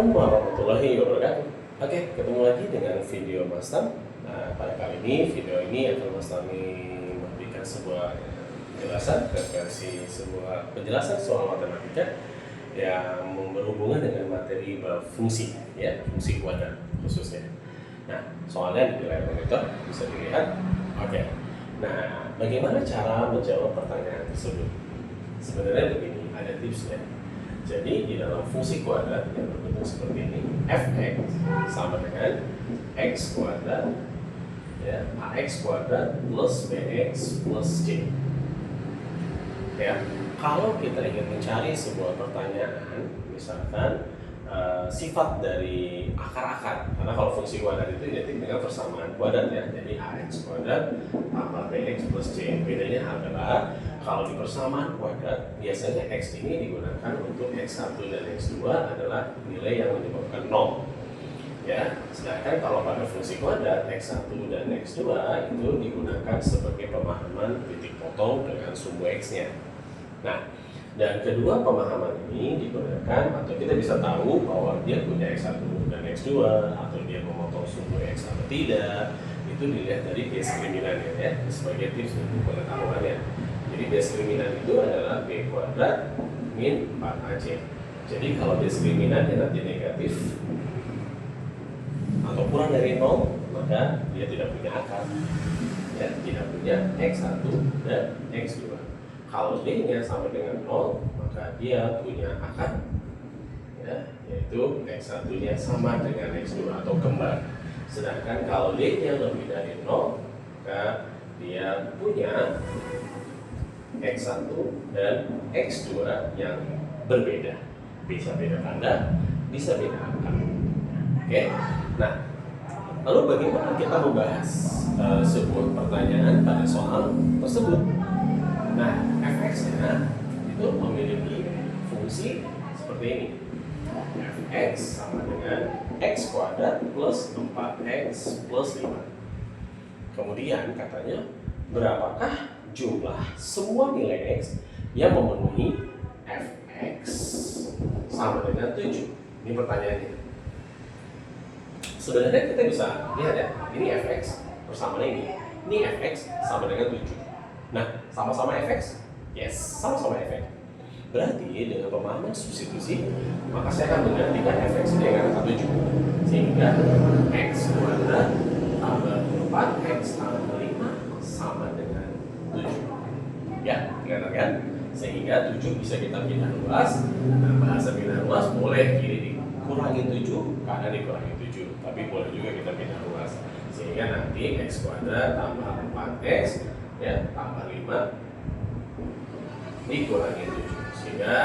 Assalamualaikum warahmatullahi wabarakatuh. Oke, ketemu lagi dengan video Mas Tam. Nah, pada kali ini, video ini akan Mas Tami memberikan sebuah penjelasan versi sebuah penjelasan soal matematika yang berhubungan dengan materi bab fungsi, ya, fungsi kuadrat khususnya. Nah, soalnya di layar monitor bisa dilihat. Oke. Nah, bagaimana cara menjawab pertanyaan tersebut? Sebenarnya begini, ada tipsnya. Jadi di dalam fungsi kuadrat yang berbentuk seperti ini, fx sama dengan x kuadrat, ya, ax kuadrat plus bx plus c. Ya, kalau kita ingin mencari sebuah pertanyaan, misalkan sifat dari akar-akar, karena kalau fungsi kuadrat itu identik dengan persamaan kuadrat, ya. Jadi ax kuadrat tambah bx plus c. Bedanya adalah kalau di persamaan kuadrat, biasanya x ini digunakan untuk x1 dan x2 adalah nilai yang menyebabkan 0. Ya, sedangkan kalau pada fungsi kuadrat, x1 dan x2 itu digunakan sebagai pemahaman titik potong dengan sumbu x-nya. Nah, dan kedua pemahaman ini digunakan, atau kita bisa tahu bahwa dia punya x1 dan x2, atau dia memotong sumbu x atau tidak, itu dilihat dari diskriminan, ya, sebagai tips untuk pengetahuannya. Jadi diskriminan itu adalah b kuadrat min 4ac. Jadi kalau diskriminannya nanti negatif atau kurang dari 0, maka dia tidak punya akar, ya, tidak punya x1 dan x2. Kalau d-nya sama dengan 0, maka dia punya akar, ya, yaitu x1-nya sama dengan x2 atau kembar. Sedangkan kalau d-nya lebih dari 0, maka dia punya x1 dan x2 yang berbeda. Bisa beda tanda, bisa beda angka. Oke. Nah, lalu bagaimana kita membahas sebuah pertanyaan pada soal tersebut? Nah, fx-nya itu memiliki fungsi seperti ini. Fx sama dengan x kuadrat plus 4x plus 5. Kemudian katanya, berapakah jumlah semua nilai x yang memenuhi fx sama dengan 7? Ini pertanyaannya. Sebenarnya kita bisa lihat, ya, ini fx persamaannya ini fx sama dengan 7. Nah, sama-sama fx? Yes, sama-sama fx. Berarti dengan pemahaman substitusi, maka saya akan menggantikan fx dengan angka 7. Sehingga x kuadrat tambah 4x tambah 5 sama dengan 7. Ya, kelihatan kan? Sehingga 7 bisa kita pindah luas. Nah, bahasa pindah luas boleh kiri dikurangi 7, kanan dikurangi 7. Tapi boleh juga kita pindah luas. Sehingga nanti x kuadrat tambah 4x, ya, tambah 5 dikurangi 7. Sehingga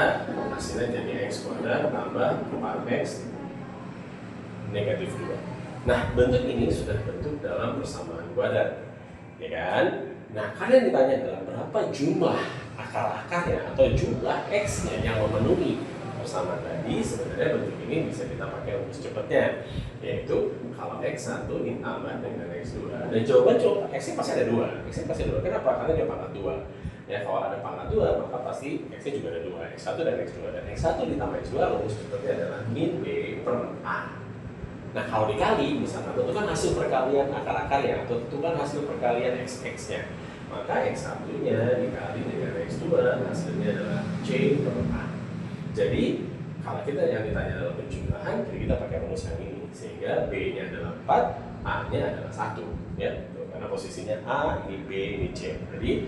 hasilnya jadi x kuadrat tambah 4x negatif 2. Nah, bentuk ini sudah bentuk dalam persamaan kuadrat, ya kan? Nah, kalian ditanya adalah berapa jumlah akar-akarnya atau jumlah x-nya yang memenuhi persamaan tadi. Sebenarnya bentuk ini bisa kita pakai untuk cepatnya, yaitu kalau x1 ditambah dengan x2. Dan jawaban x-nya pasti ada 2. X-nya pasti ada 2. Kenapa? Karena dia pangkat 2. Ya, kalau ada pangkat 2, maka pasti x-nya juga ada 2. x1 dan x2. Dan x1 ditambah x2 rumus cepatnya adalah min b per a. Nah, kalau dikali, misalkan tentukan hasil perkalian akar-akarnya atau tentukan hasil perkalian x-nya, maka x1-nya dikali dengan x2, hasilnya adalah c per a. Jadi, kalau kita yang ditanya adalah penjumlahan, jadi kita pakai rumus yang ini. Sehingga b-nya adalah 4, a-nya adalah 1. Ya, karena posisinya a, ini b, ini c. Jadi,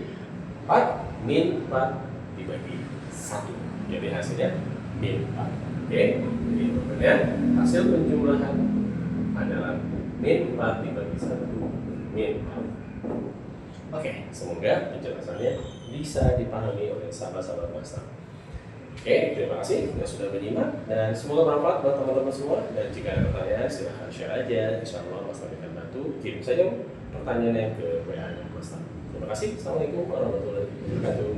4 min 4 dibagi 1. Jadi hasilnya min 4. Oke, jadi kemudian hasil penjumlahan adalah min 4 dibagi 1 min 4. Oke, semoga penjelasannya bisa dipahami oleh sahabat-sahabat Mas Tam. Oke, terima kasih yang sudah menyimak dan semoga bermanfaat buat teman-teman semua. Dan jika ada pertanyaan silahkan share aja. Insyaallah Mas Tam akan bantu. Kirim saja pertanyaannya ke WA-nya Mas Tam. Terima kasih. Assalamualaikum warahmatullahi wabarakatuh.